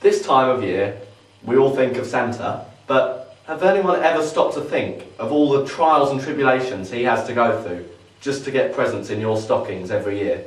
This time of year, we all think of Santa, but have anyone ever stopped to think of all the trials and tribulations he has to go through just to get presents in your stockings every year?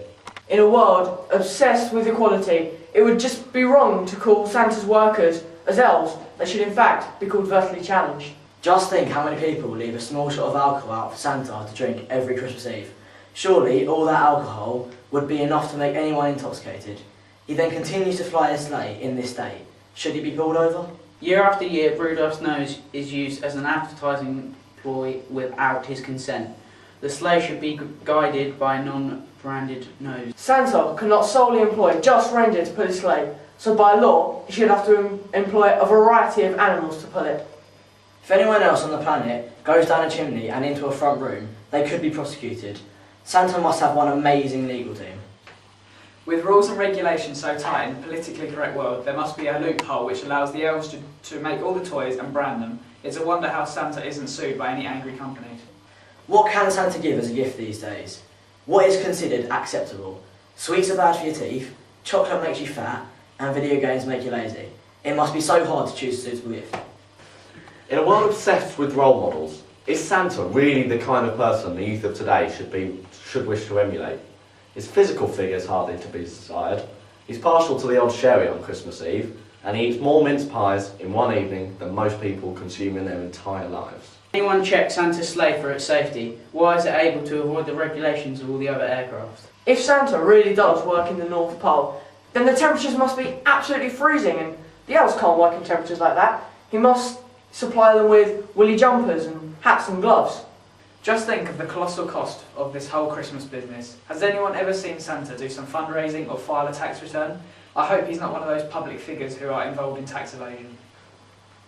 In a world obsessed with equality, it would just be wrong to call Santa's workers as elves. They should in fact be called vertically challenged. Just think how many people leave a small shot of alcohol out for Santa to drink every Christmas Eve. Surely all that alcohol would be enough to make anyone intoxicated. He then continues to fly his sleigh in this state. Should he be pulled over? Year after year, Rudolph's nose is used as an advertising ploy without his consent. The sleigh should be guided by a non-branded nose. Santa cannot solely employ just reindeer to pull his sleigh, so by law he should have to employ a variety of animals to pull it. If anyone else on the planet goes down a chimney and into a front room, they could be prosecuted. Santa must have one amazing legal team. With rules and regulations so tight in the politically correct world, there must be a loophole which allows the elves to make all the toys and brand them. It's a wonder how Santa isn't sued by any angry companies. What can Santa give as a gift these days? What is considered acceptable? Sweets are bad for your teeth, chocolate makes you fat, and video games make you lazy. It must be so hard to choose a suitable gift. In a world obsessed with role models, is Santa really the kind of person the youth of today should wish to emulate? His physical figure is hardly to be desired. He's partial to the odd sherry on Christmas Eve, and he eats more mince pies in one evening than most people consume in their entire lives. Anyone check Santa's sleigh for its safety? Why is it able to avoid the regulations of all the other aircraft? If Santa really does work in the North Pole, then the temperatures must be absolutely freezing, and the elves can't work in temperatures like that. He must supply them with woolly jumpers and hats and gloves. Just think of the colossal cost of this whole Christmas business. Has anyone ever seen Santa do some fundraising or file a tax return? I hope he's not one of those public figures who are involved in tax evasion.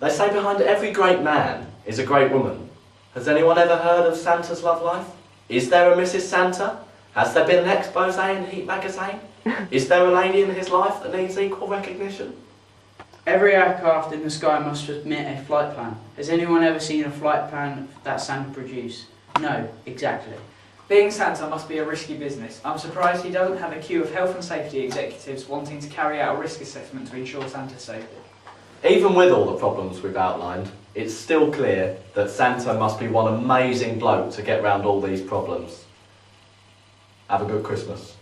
They say behind every great man is a great woman. Has anyone ever heard of Santa's love life? Is there a Mrs. Santa? Has there been an expose in Heat magazine? Is there a lady in his life that needs equal recognition? Every aircraft in the sky must submit a flight plan. Has anyone ever seen a flight plan that Santa produced? No, exactly. Being Santa must be a risky business. I'm surprised he doesn't have a queue of health and safety executives wanting to carry out a risk assessment to ensure Santa's safety. Even with all the problems we've outlined, it's still clear that Santa must be one amazing bloke to get round all these problems. Have a good Christmas.